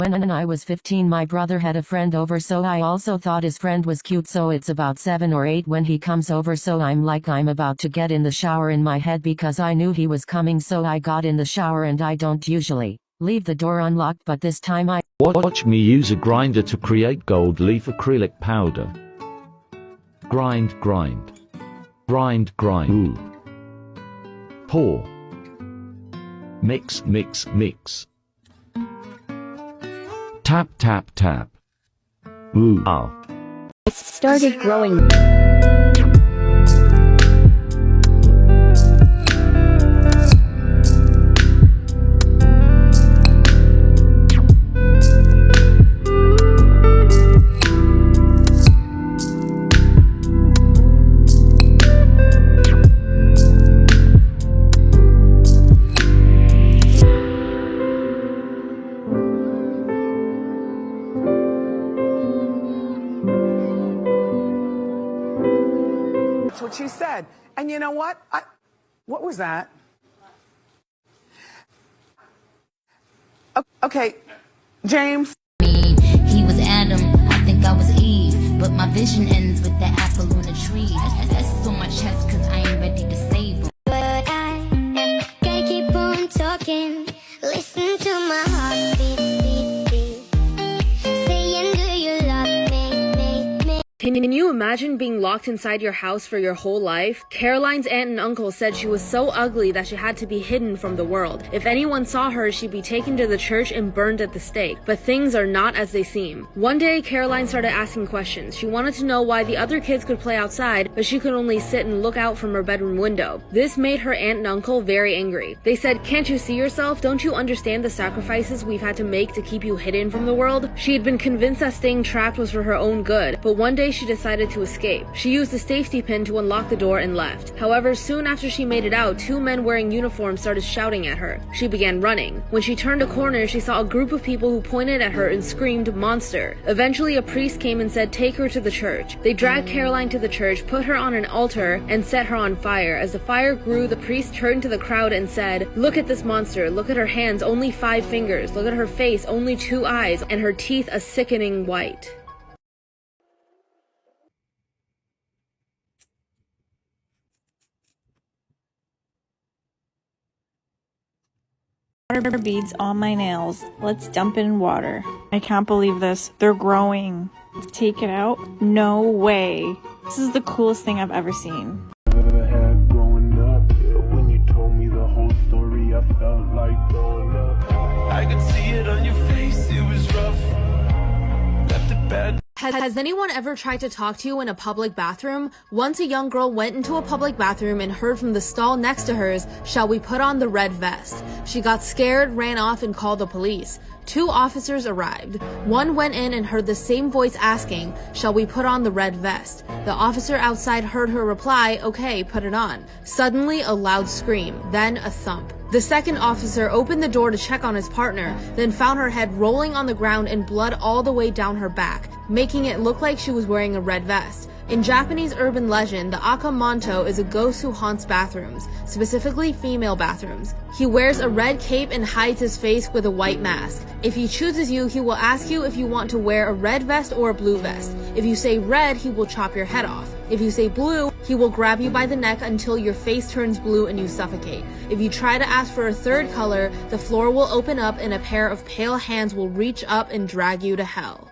When I was 15, my brother had a friend over, so I also thought his friend was cute. So it's about 7 or 8 when he comes over, so I'm about to get in the shower in my head because I knew he was coming, so I got in the shower, and I don't usually leave the door unlocked, but this time I Watch me use a grinder to create gold leaf acrylic powder. Grind, grind. Grind, grind. Ooh. Pour. Mix, mix, mix. Tap, tap, tap. Ooh, ah. It started growing. That's what she said. And you know what? What was that? Okay, James. He was Adam, I think I was Eve, but my vision ends with the apple on the tree. That's so much hess cause I ain't ready to save him. But I am gonna keep on talking. Listen to my heartbeat, beat, beat. Saying, do you love me? Can you imagine being locked inside your house for your whole life? Caroline's aunt and uncle said she was so ugly that she had to be hidden from the world. If anyone saw her, she'd be taken to the church and burned at the stake. But things are not as they seem. One day, Caroline started asking questions. She wanted to know why the other kids could play outside, but she could only sit and look out from her bedroom window. This made her aunt and uncle very angry. They said, "Can't you see yourself? Don't you understand the sacrifices we've had to make to keep you hidden from the world?" She had been convinced that staying trapped was for her own good, but one day she decided to escape. She used the safety pin to unlock the door and left. However, soon after she made it out, 2 men wearing uniforms started shouting at her. She began running. When she turned a corner, she saw a group of people who pointed at her and screamed, "Monster." Eventually, a priest came and said, "Take her to the church." They dragged Caroline to the church, put her on an altar, and set her on fire. As the fire grew, the priest turned to the crowd and said, "Look at this monster. Look at her hands, only 5 fingers. Look at her face, only 2 eyes, and her teeth a sickening white." Water beads on my nails. Let's dump it in water. I can't believe this. They're growing. Take it out? No way. This is the coolest thing I've ever seen. Had growing up, but when you told me the whole story, I felt like growing up. I could see it on your face, it was rough. Left it bad. Has anyone ever tried to talk to you in a public bathroom? Once a young girl went into a public bathroom and heard from the stall next to hers, "Shall we put on the red vest?" She got scared, ran off, and called the police. 2 officers arrived. One went in and heard the same voice asking, "Shall we put on the red vest?" The officer outside heard her reply, "Okay, put it on." Suddenly, a loud scream, then a thump. The second officer opened the door to check on his partner, then found her head rolling on the ground and blood all the way down her back, making it look like she was wearing a red vest. In Japanese urban legend, the Akamanto is a ghost who haunts bathrooms, specifically female bathrooms. He wears a red cape and hides his face with a white mask. If he chooses you, he will ask you if you want to wear a red vest or a blue vest. If you say red, he will chop your head off. If you say blue, he will grab you by the neck until your face turns blue and you suffocate. If you try to ask for a third color, the floor will open up and a pair of pale hands will reach up and drag you to hell.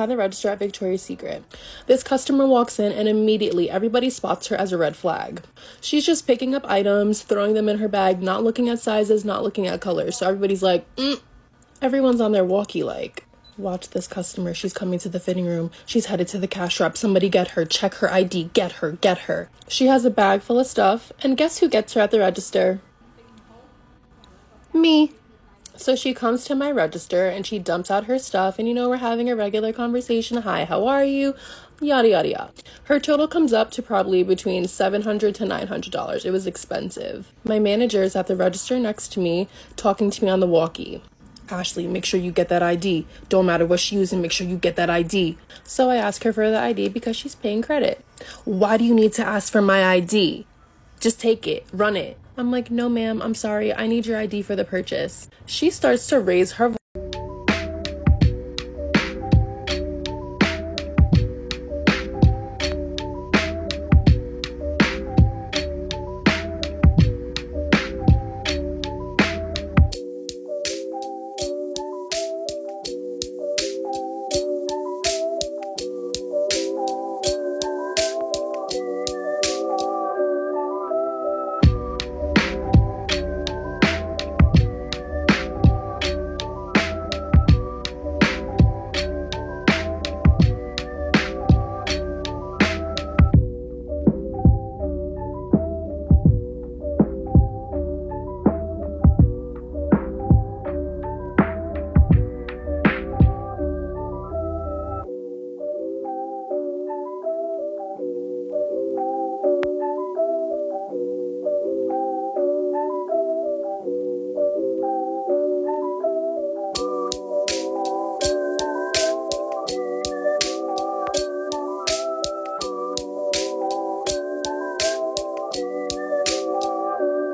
behind the register at Victoria's Secret. This customer walks in and immediately everybody spots her as a red flag. She's just picking up items, throwing them in her bag, not looking at sizes, not looking at colors. So everybody's like, everyone's on their walkie like, watch this customer. She's coming to the fitting room. She's headed to the cash wrap. Somebody get her. Check her ID. Get her. Get her. She has a bag full of stuff. And guess who gets her at the register? Me. So she comes to my register and she dumps out her stuff. And we're having a regular conversation. Hi, how are you? Yada, yada, yada. Her total comes up to probably between $700 to $900. It was expensive. My manager is at the register next to me talking to me on the walkie. Ashley, make sure you get that ID. Don't matter what she using, make sure you get that ID. So I ask her for the ID because she's paying credit. Why do you need to ask for my ID? Just take it, run it. I'm like, no ma'am, I'm sorry, I need your ID for the purchase. She starts to raise her voice.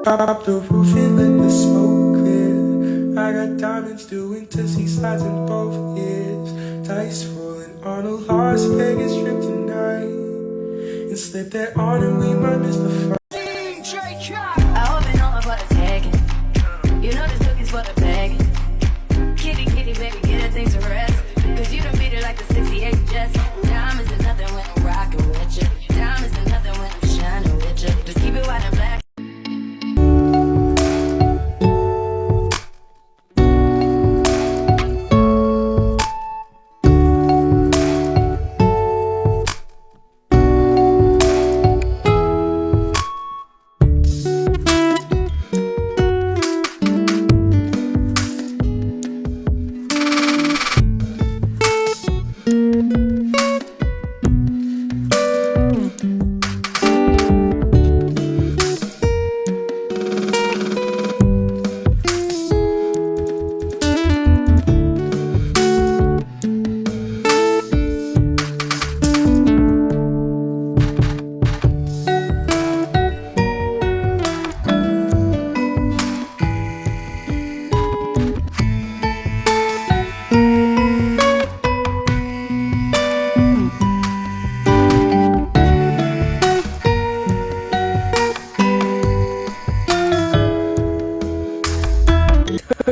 Pop the roof and let the smoke clear. I got diamonds doing tissy slides in both ears. Dice rolling on a Las Vegas trip tonight. And slip that on and we might miss the fight. I open up for the tagging. You know this cookie's for the bagging. Kitty, kitty, baby, get her things to rest. Cause you done beat it like the 68 Jets. Diamonds are nothing when I'm rocking with you. Diamonds are nothing when I'm shining with you. Just keep it white and black.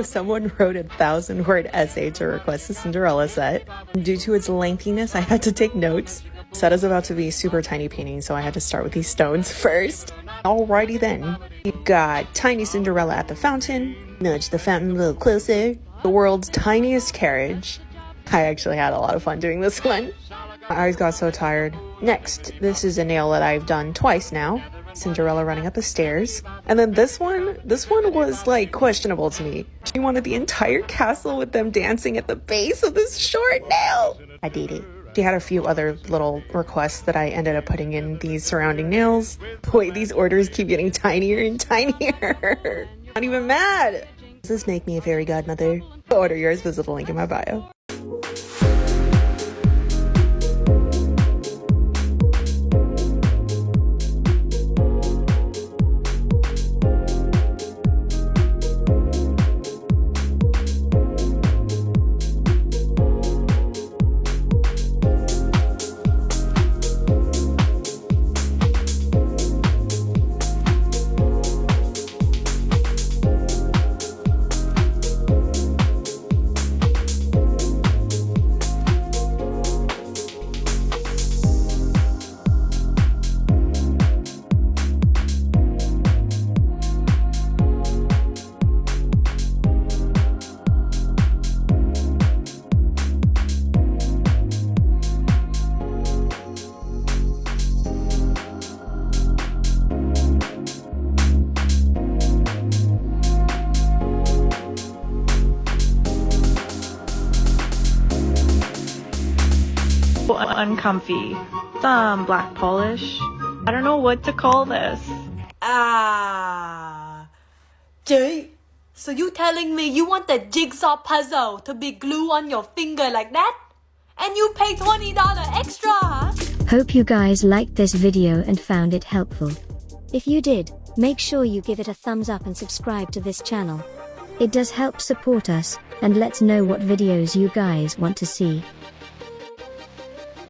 Someone wrote a 1,000-word essay to request a Cinderella set. Due to its lengthiness, I had to take notes. The set is about to be super tiny painting, so I had to start with these stones first. Alrighty then. You got tiny Cinderella at the fountain. Nudge the fountain a little closer. The world's tiniest carriage. I actually had a lot of fun doing this one. My eyes got so tired. Next, this is a nail that I've done twice now. Cinderella running up the stairs. And then this one was like questionable to me. She wanted the entire castle with them dancing at the base of this short nail. I did it. She had a few other little requests that I ended up putting in these surrounding nails. Wait, these orders keep getting tinier and tinier. Not even mad. Does this make me a fairy godmother? Order yours, visit the link in my bio. uncomfy. Some black polish. I don't know what to call this. Jay, so you telling me you want the jigsaw puzzle to be glued on your finger like that? And you pay $20 extra, huh? Hope you guys liked this video and found it helpful. If you did, make sure you give it a thumbs up and subscribe to this channel. It does help support us, and let's know what videos you guys want to see.